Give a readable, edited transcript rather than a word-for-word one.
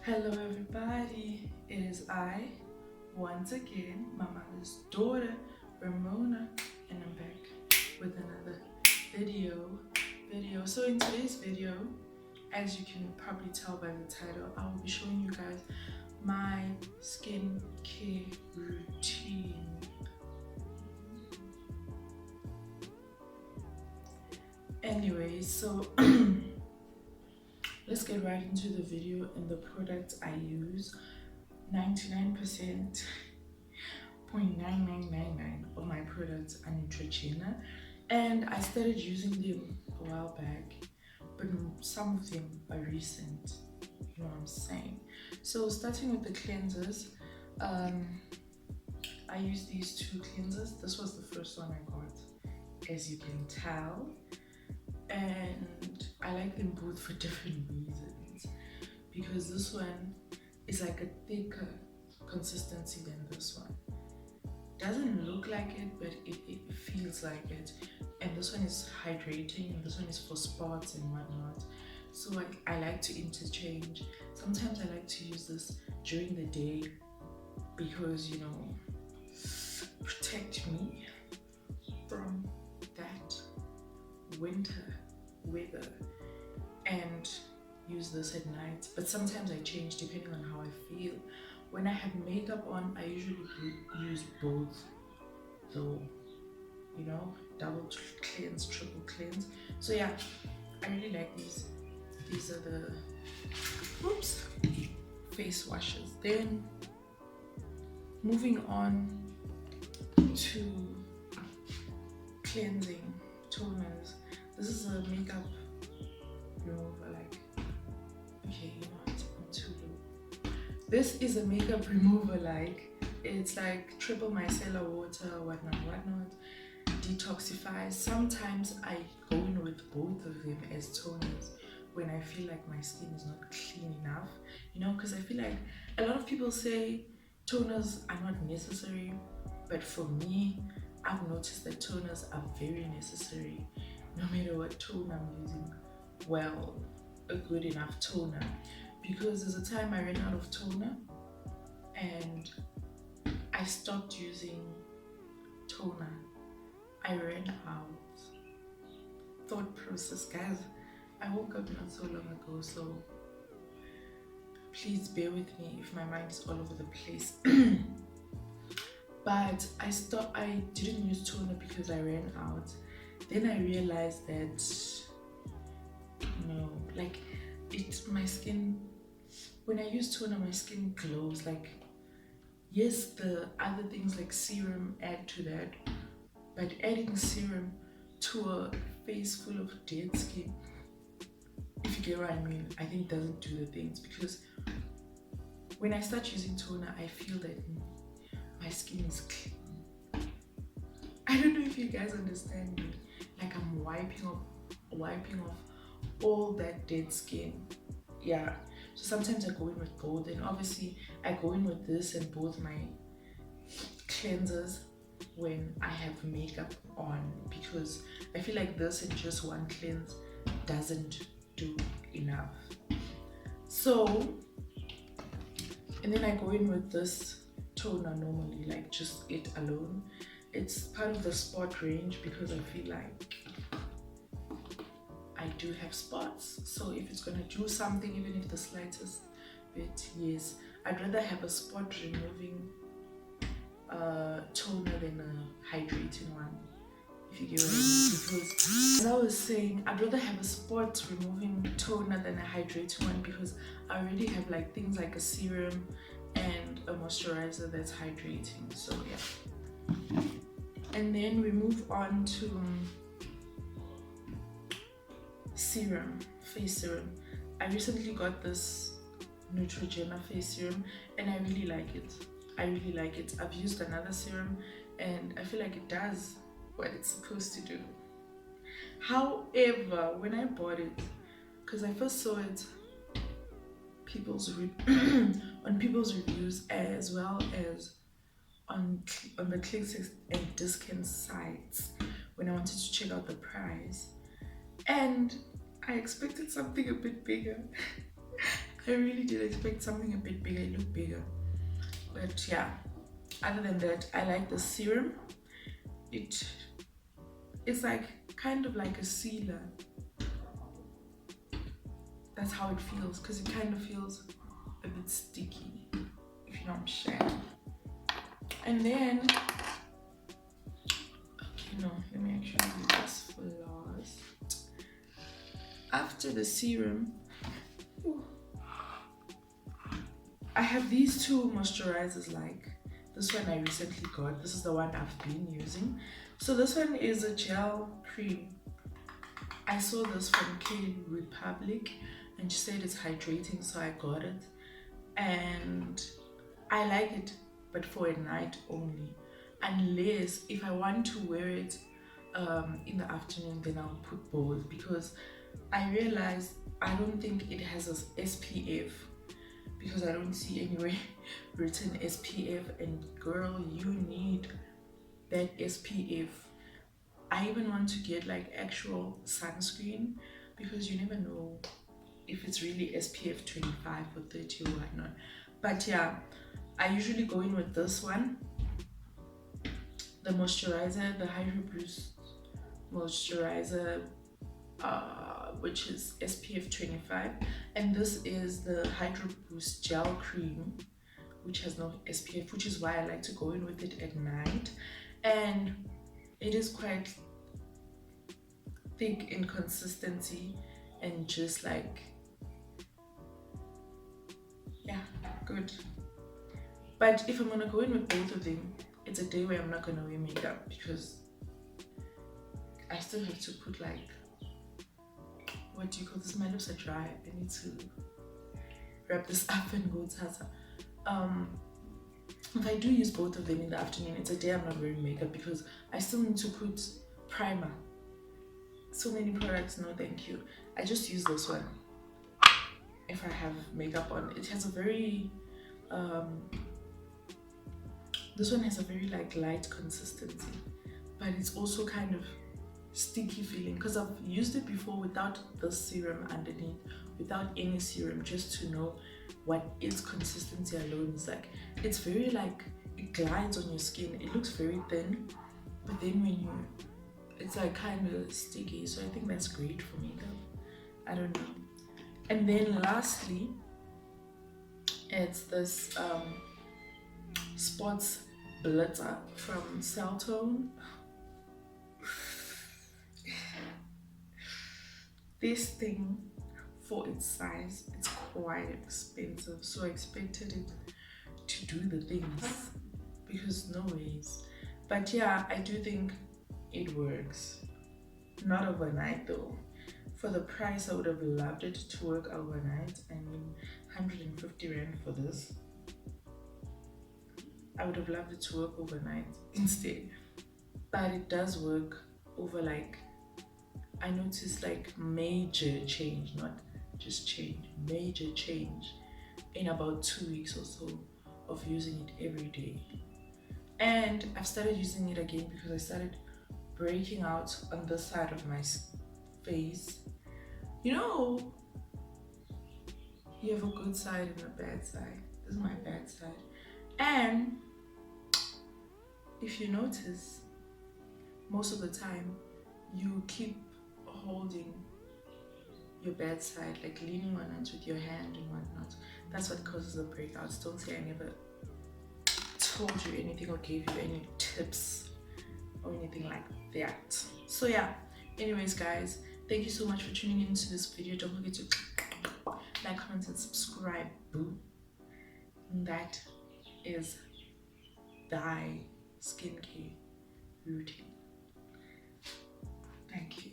Hello everybody, it is I, once again, my mother's daughter, Ramona, and I'm back with another video. So in today's video, as you can probably tell by the title, I will be showing you guys my skincare routine. Anyway, so let's get right into the video and the products I use. 99%, 0.9999 of my products are Neutrogena, and I started using them a while back, but some of them are recent, you know what I'm saying? So starting with the cleansers, I use these two cleansers. This was the first one I got, as you can tell, and I like them both for different reasons, because this one is like a thicker consistency than this one. Doesn't look like it, but it feels like it. And this one is hydrating, and this one is for spots and whatnot. So I like to interchange. Sometimes I like to use this during the day because, you know, protect me from that winter weather, and use this at night. But sometimes I change depending on how I feel. When I have makeup on, I usually use both, so you know, double cleanse, triple cleanse. So yeah, I really like these. These are the face washes. Then moving on to cleansing toners. This is a makeup remover, like, okay, you know what, I'm too low. This is a makeup remover, like, it's like triple micellar water, whatnot, detoxifies. Sometimes I go in with both of them as toners when I feel like my skin is not clean enough, you know, because I feel like a lot of people say toners are not necessary, but for me, I've noticed that toners are very necessary, no matter what tone I'm using. Well, a good enough toner, because there's a time I ran out of toner and I stopped using toner. I ran out. Thought process, guys. I woke up not so long ago, so please bear with me if my mind is all over the place. But I didn't use toner because I ran out. Then I realized that, you know, like, my skin, when I use toner, my skin glows. Like, yes, the other things like serum add to that, but adding serum to a face full of dead skin, if you get what I mean, I think doesn't do the things. Because when I start using toner, I feel that my skin is clean. I don't know if you guys understand me. Like, I'm wiping off all that dead skin. Yeah. So sometimes I go in with both, and obviously I go in with this and both my cleansers when I have makeup on, because I feel like this and just one cleanse doesn't do enough. So, and then I go in with this toner normally, like just it alone. It's part of the spot range because I feel like I do have spots. So if it's gonna do something, even if the slightest bit, yes, I'd rather have a spot removing toner than a hydrating one, if you get what I mean. Because as I was saying, I'd rather have a spot removing toner than a hydrating one because I already have like things like a serum and a moisturizer that's hydrating. So yeah. And then we move on to serum, face serum. I recently got this Neutrogena face serum and I really like it. I really like it. I've used another serum and I feel like it does what it's supposed to do. However, when I bought it, because I first saw it on people's reviews as well as on the clicks and discount sites when I wanted to check out the price, and I expected something a bit bigger. I really did expect something a bit bigger. It looked bigger, but yeah, other than that, I like the serum. It's like kind of like a sealer. That's how it feels, because it kind of feels a bit sticky, if you know what I'm saying. And then, okay, no, let me actually do this for last. After the serum, I have these two moisturizers. Like this one I recently got. This is the one I've been using. So this one is a gel cream. I saw this from K Republic and she said it's hydrating, so I got it. And I like it, but for a night only. Unless if I want to wear it in the afternoon, then I'll put both, because I realized I don't think it has a SPF, because I don't see anywhere written SPF, and girl, you need that SPF. I even want to get like actual sunscreen, because you never know if it's really SPF 25 or 30 or whatnot. But yeah, I usually go in with this one, the moisturizer, the Hydro Boost moisturizer, which is SPF 25, and this is the Hydro Boost gel cream, which has no SPF, which is why I like to go in with it at night. And it is quite thick in consistency and just like, yeah, good. But if I'm gonna go in with both of them, it's a day where I'm not gonna wear makeup, because I still have to put like, what do you call this? My lips are dry. I need to wrap this up and go tata. If I do use both of them in the afternoon, it's a day I'm not wearing makeup, because I still need to put primer. So many products, no thank you. I just use this one if I have makeup on. It has a very this one has a very like light consistency, but it's also kind of sticky feeling, because I've used it before without the serum underneath, without any serum, just to know what its consistency alone is like. It's very like, it glides on your skin. It looks very thin, but then when it's like kind of sticky. So I think that's great for makeup. I don't know. And then lastly, it's this Spots Blitzer from Celltone. This thing, for its size, it's quite expensive, so I expected it to do the things, because no ways. But yeah, I do think it works. Not overnight though. For the price, I would have loved it to work overnight. I mean, 150 Rand for this. I would have loved it to work overnight instead. But it does work over like, I noticed like major change, not just change, major change in about 2 weeks or so of using it every day. And I've started using it again because I started breaking out on this side of my face. You know, You have a good side and a bad side. This is my bad side. And if you notice, most of the time you keep holding your bad side, like leaning on it with your hand and whatnot. That's what causes the breakouts. Don't say I never told you anything or gave you any tips or anything like that. So yeah, anyways guys, thank you so much for tuning into this video. Don't forget to like, comment and subscribe. And that is Todaý skincare routine. Thank you.